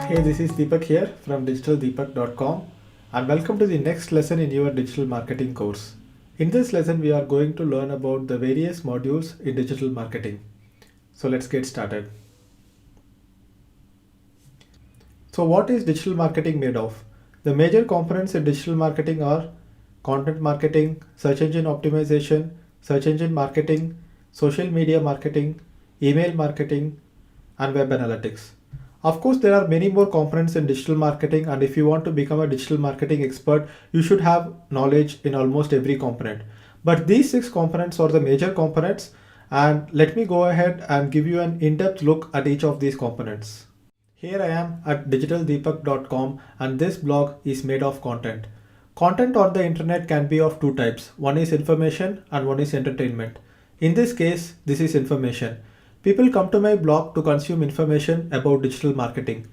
Hey, this is Deepak here from digitaldeepak.com and welcome to the next lesson in your digital marketing course. In this lesson, we are going to learn about the various modules in digital marketing. So let's get started. So what is digital marketing made of? The major components in digital marketing are content marketing, search engine optimization, search engine marketing, social media marketing, email marketing, and web analytics. Of course, there are many more components in digital marketing, and if you want to become a digital marketing expert, you should have knowledge in almost every component. But these 6 components are the major components, and let me go ahead and give you an in-depth look at each of these components. Here I am at digitaldeepak.com, and this blog is made of content. Content on the internet can be of two types. One is information and one is entertainment. In this case, this is information. People come to my blog to consume information about digital marketing.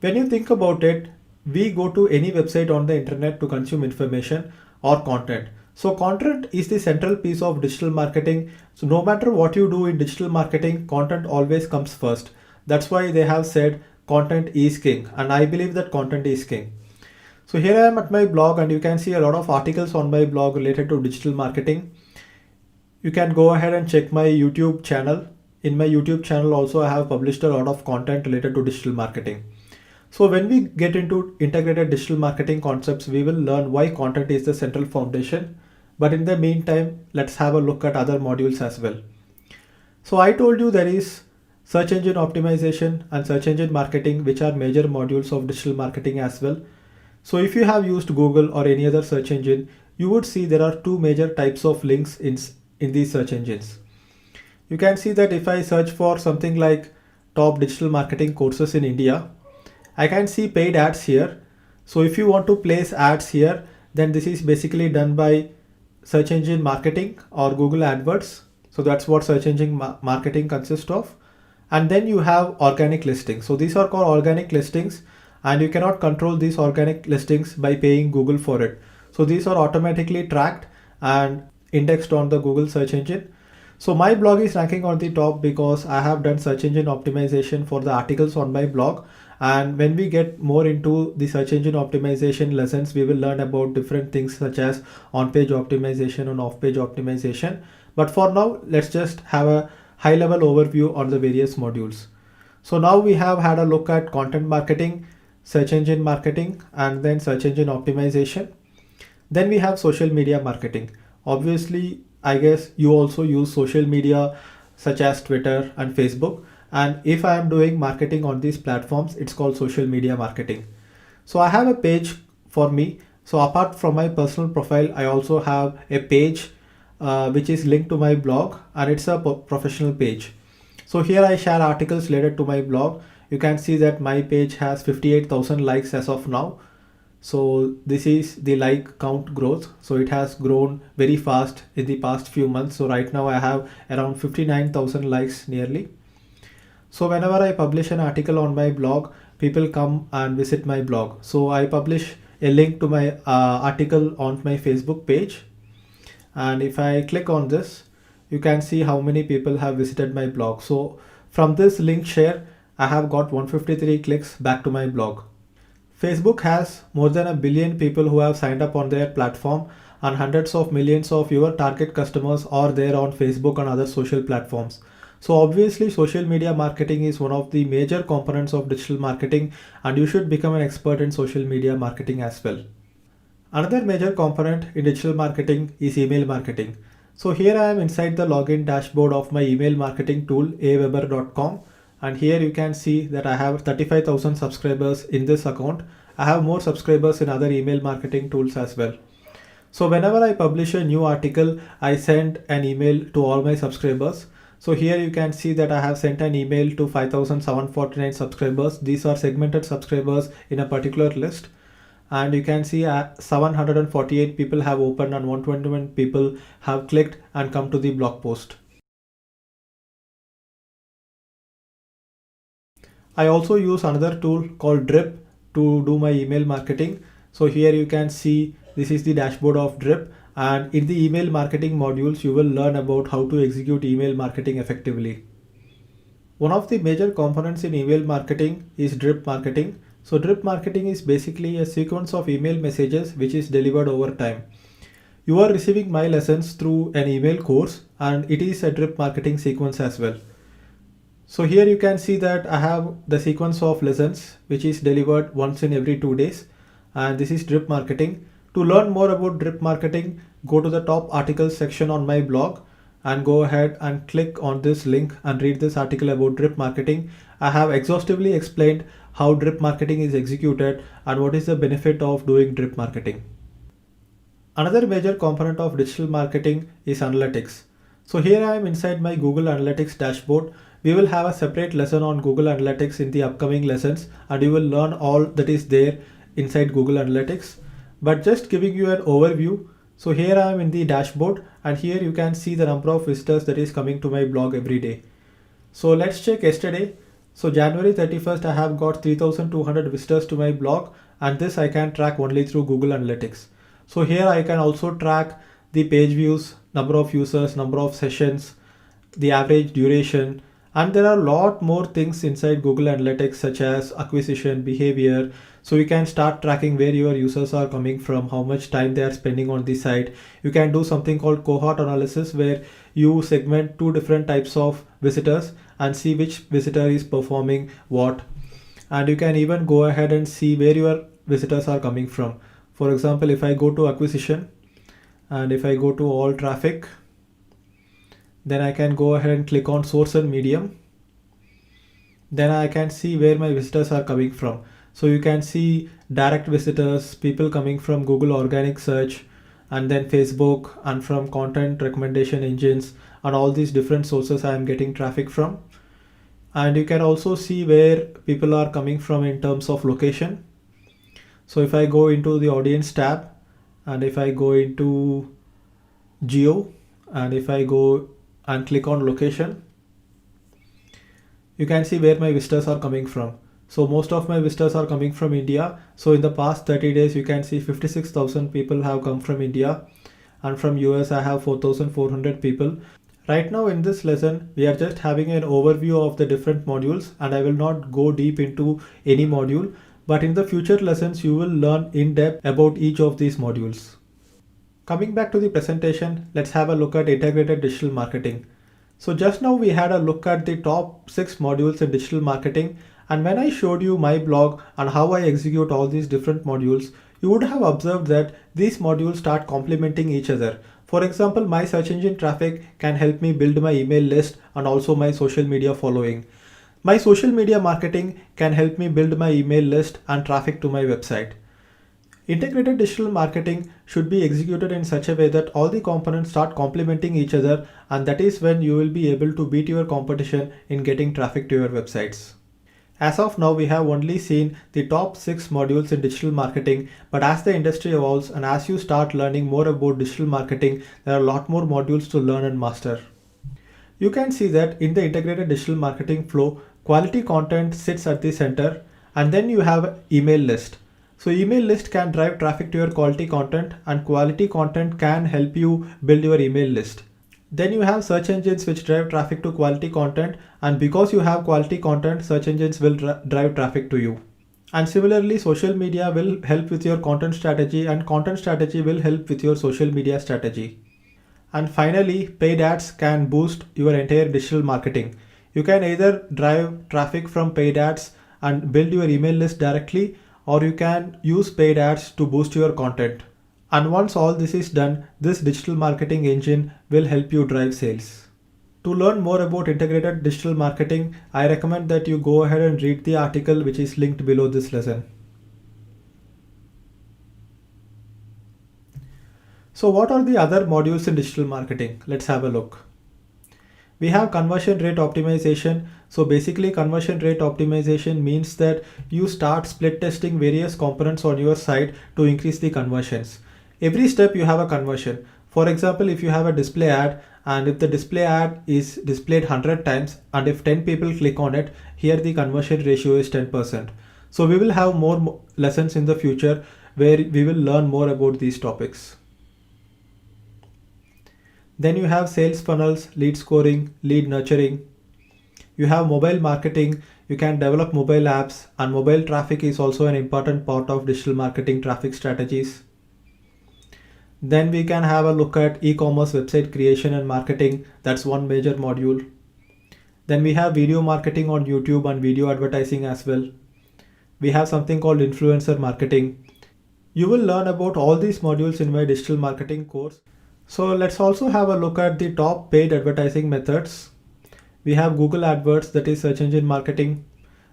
When you think about it, we go to any website on the internet to consume information or content. So content is the central piece of digital marketing. So no matter what you do in digital marketing, content always comes first. That's why they have said content is king, and I believe that content is king. So here I am at my blog, and you can see a lot of articles on my blog related to digital marketing. You can go ahead and check my YouTube channel. In my YouTube channel also, I have published a lot of content related to digital marketing. So when we get into integrated digital marketing concepts, we will learn why content is the central foundation. But in the meantime, let's have a look at other modules as well. So I told you there is search engine optimization and search engine marketing, which are major modules of digital marketing as well. So if you have used Google or any other search engine, you would see there are two major types of links in these search engines. You can see that if I search for something like top digital marketing courses in India, I can see paid ads here. So if you want to place ads here, then this is basically done by search engine marketing or Google AdWords. So that's what search engine marketing consists of. And then you have organic listings. So these are called organic listings, and you cannot control these organic listings by paying Google for it. So these are automatically tracked and indexed on the Google search engine. So my blog is ranking on the top because I have done search engine optimization for the articles on my blog. And when we get more into the search engine optimization lessons, we will learn about different things such as on-page optimization and off-page optimization. But for now, let's just have a high-level overview on the various modules. So now we have had a look at content marketing, search engine marketing, and then search engine optimization. Then we have social media marketing. Obviously, I guess you also use social media such as Twitter and Facebook. And if I am doing marketing on these platforms, it's called social media marketing. So I have a page for me. So apart from my personal profile, I also have a page which is linked to my blog, and it's a professional page. So here I share articles related to my blog. You can see that my page has 58,000 likes as of now. So this is the like count growth. So it has grown very fast in the past few months. So right now I have around 59,000 likes nearly. So whenever I publish an article on my blog, people come and visit my blog. So I publish a link to my article on my Facebook page. And if I click on this, you can see how many people have visited my blog. So from this link share, I have got 153 clicks back to my blog. Facebook has more than 1 billion people who have signed up on their platform, and hundreds of millions of your target customers are there on Facebook and other social platforms. So obviously social media marketing is one of the major components of digital marketing, and you should become an expert in social media marketing as well. Another major component in digital marketing is email marketing. So here I am inside the login dashboard of my email marketing tool aweber.com. And here you can see that I have 35,000 subscribers in this account. I have more subscribers in other email marketing tools as well. So whenever I publish a new article, I send an email to all my subscribers. So here you can see that I have sent an email to 5,749 subscribers. These are segmented subscribers in a particular list. And you can see 748 people have opened and 121 people have clicked and come to the blog post. I also use another tool called Drip to do my email marketing. So here you can see this is the dashboard of Drip, and in the email marketing modules you will learn about how to execute email marketing effectively. One of the major components in email marketing is drip marketing. So drip marketing is basically a sequence of email messages which is delivered over time. You are receiving my lessons through an email course, and it is a drip marketing sequence as well. So here you can see that I have the sequence of lessons which is delivered once in every 2 days, and this is drip marketing. To learn more about drip marketing, go to the top articles section on my blog and go ahead and click on this link and read this article about drip marketing. I have exhaustively explained how drip marketing is executed and what is the benefit of doing drip marketing. Another major component of digital marketing is analytics. So here I am inside my Google Analytics dashboard. We will have a separate lesson on Google Analytics in the upcoming lessons, and you will learn all that is there inside Google Analytics. But just giving you an overview. So here I am in the dashboard, and here you can see the number of visitors that is coming to my blog every day. So let's check yesterday. So January 31st, I have got 3,200 visitors to my blog, and this I can track only through Google Analytics. So here I can also track the page views, number of users, number of sessions, the average duration, and there are a lot more things inside Google Analytics such as acquisition, behavior. So you can start tracking where your users are coming from, how much time they are spending on the site. You can do something called cohort analysis where you segment two different types of visitors and see which visitor is performing what. And you can even go ahead and see where your visitors are coming from. For example, if I go to acquisition and if I go to all traffic, then I can go ahead and click on source and medium. Then I can see where my visitors are coming from. So you can see direct visitors, people coming from Google organic search, and then Facebook, and from content recommendation engines, and all these different sources I am getting traffic from. And you can also see where people are coming from in terms of location. So if I go into the audience tab, and if I go into geo, and if I go and click on location, you can see where my visitors are coming from. So most of my visitors are coming from India. So in the past 30 days, you can see 56,000 people have come from India, and from US I have 4,400 people. Right now in this lesson, we are just having an overview of the different modules, and I will not go deep into any module. But in the future lessons, you will learn in depth about each of these modules. Coming back to the presentation, let's have a look at integrated digital marketing. So just now we had a look at the top 6 modules in digital marketing. And when I showed you my blog and how I execute all these different modules, you would have observed that these modules start complementing each other. For example, my search engine traffic can help me build my email list and also my social media following. My social media marketing can help me build my email list and traffic to my website. Integrated digital marketing should be executed in such a way that all the components start complementing each other, and that is when you will be able to beat your competition in getting traffic to your websites. As of now, we have only seen the top 6 modules in digital marketing, but as the industry evolves and as you start learning more about digital marketing, there are a lot more modules to learn and master. You can see that in the integrated digital marketing flow, quality content sits at the center, and then you have email list. So email list can drive traffic to your quality content, and quality content can help you build your email list. Then you have search engines which drive traffic to quality content, and because you have quality content, search engines will drive traffic to you. And similarly, social media will help with your content strategy, and content strategy will help with your social media strategy. And finally, paid ads can boost your entire digital marketing. You can either drive traffic from paid ads and build your email list directly, or you can use paid ads to boost your content. And once all this is done, this digital marketing engine will help you drive sales. To learn more about integrated digital marketing, I recommend that you go ahead and read the article which is linked below this lesson. So what are the other modules in digital marketing? Let's have a look. We have conversion rate optimization. So basically conversion rate optimization means that you start split testing various components on your site to increase the conversions. Every step you have a conversion. For example, if you have a display ad, and if the display ad is displayed 100 times and if 10 people click on it, here the conversion ratio is 10%. So we will have more lessons in the future where we will learn more about these topics. Then you have sales funnels, lead scoring, lead nurturing. You have mobile marketing, you can develop mobile apps, and mobile traffic is also an important part of digital marketing traffic strategies. Then we can have a look at e-commerce website creation and marketing. That's one major module. Then we have video marketing on YouTube and video advertising as well. We have something called influencer marketing. You will learn about all these modules in my digital marketing course. So let's also have a look at the top paid advertising methods. We have Google AdWords, that is search engine marketing.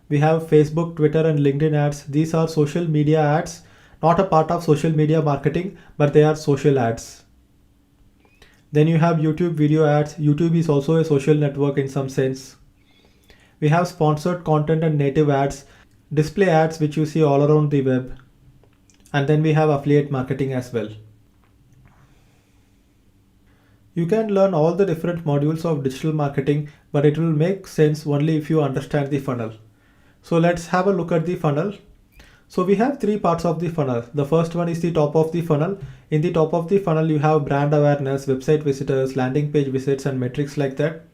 We have Facebook, Twitter, and LinkedIn ads. These are social media ads, not a part of social media marketing, but they are social ads. Then you have YouTube video ads. YouTube is also a social network in some sense. We have sponsored content and native ads, display ads which you see all around the web. And then we have affiliate marketing as well. You can learn all the different modules of digital marketing, but it will make sense only if you understand the funnel. So let's have a look at the funnel. So we have three parts of the funnel. The first one is the top of the funnel. In the top of the funnel, you have brand awareness, website visitors, landing page visits, and metrics like that.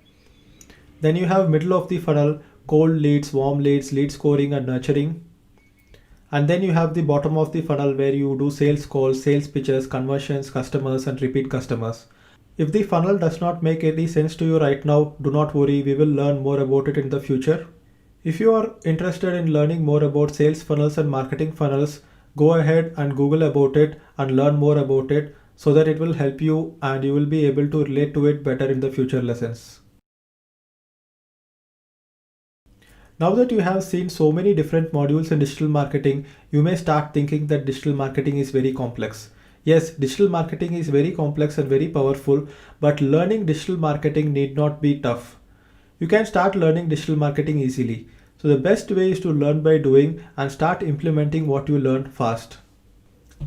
Then you have middle of the funnel, cold leads, warm leads, lead scoring, and nurturing. And then you have the bottom of the funnel where you do sales calls, sales pitches, conversions, customers, and repeat customers. If the funnel does not make any sense to you right now, do not worry, we will learn more about it in the future. If you are interested in learning more about sales funnels and marketing funnels, go ahead and Google about it and learn more about it so that it will help you and you will be able to relate to it better in the future lessons. Now that you have seen so many different modules in digital marketing, you may start thinking that digital marketing is very complex. Yes, digital marketing is very complex and very powerful, but learning digital marketing need not be tough. You can start learning digital marketing easily. So the best way is to learn by doing and start implementing what you learn fast.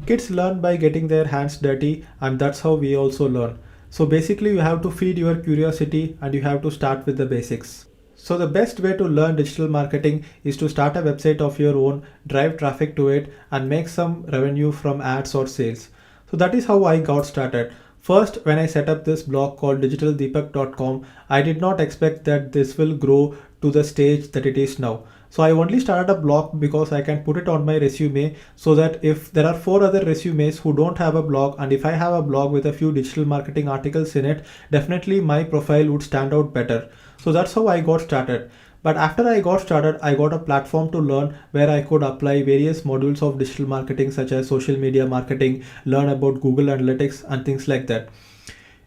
Kids learn by getting their hands dirty, and that's how we also learn. So basically you have to feed your curiosity and you have to start with the basics. So the best way to learn digital marketing is to start a website of your own, drive traffic to it, and make some revenue from ads or sales. So that is how I got started. First, when I set up this blog called digitaldeepak.com, I did not expect that this will grow to the stage that it is now. So I only started a blog because I can put it on my resume so that if there are 4 other resumes who don't have a blog, and if I have a blog with a few digital marketing articles in it, definitely my profile would stand out better. So that's how I got started. But after I got started, I got a platform to learn where I could apply various modules of digital marketing such as social media marketing, learn about Google Analytics and things like that.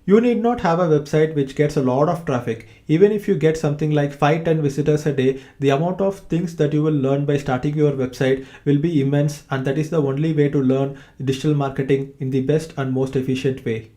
You need not have a website which gets a lot of traffic. Even if you get something like 5-10 visitors a day, the amount of things that you will learn by starting your website will be immense, and that is the only way to learn digital marketing in the best and most efficient way.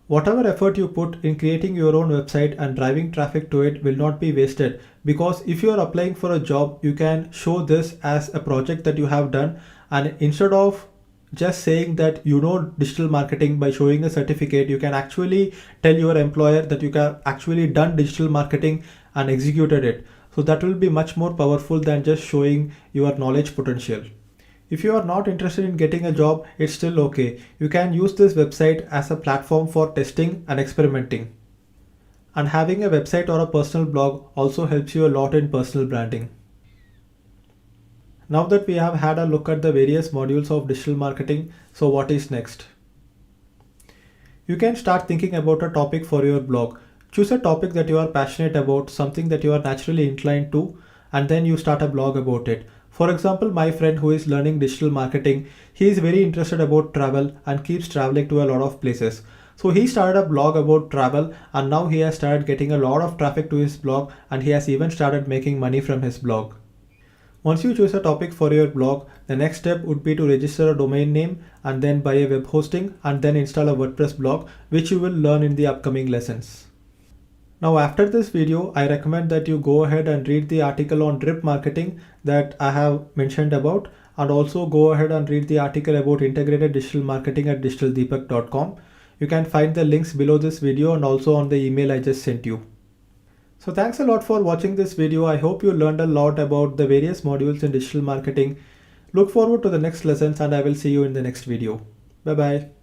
Whatever effort you put in creating your own website and driving traffic to it will not be wasted, because if you are applying for a job, you can show this as a project that you have done, and instead of just saying that you know digital marketing by showing a certificate, you can actually tell your employer that you have actually done digital marketing and executed it. So that will be much more powerful than just showing your knowledge potential. If you are not interested in getting a job, it's still okay. You can use this website as a platform for testing and experimenting. And having a website or a personal blog also helps you a lot in personal branding. Now that we have had a look at the various modules of digital marketing, so what is next? You can start thinking about a topic for your blog. Choose a topic that you are passionate about, something that you are naturally inclined to, and then you start a blog about it. For example, my friend who is learning digital marketing, he is very interested about travel and keeps traveling to a lot of places. So he started a blog about travel, and now he has started getting a lot of traffic to his blog, and he has even started making money from his blog. Once you choose a topic for your blog, the next step would be to register a domain name and then buy a web hosting and then install a WordPress blog, which you will learn in the upcoming lessons. Now after this video, I recommend that you go ahead and read the article on drip marketing that I have mentioned about, and also go ahead and read the article about integrated digital marketing at digitaldeepak.com. You can find the links below this video and also on the email I just sent you. So thanks a lot for watching this video. I hope you learned a lot about the various modules in digital marketing. Look forward to the next lessons, and I will see you in the next video. Bye bye.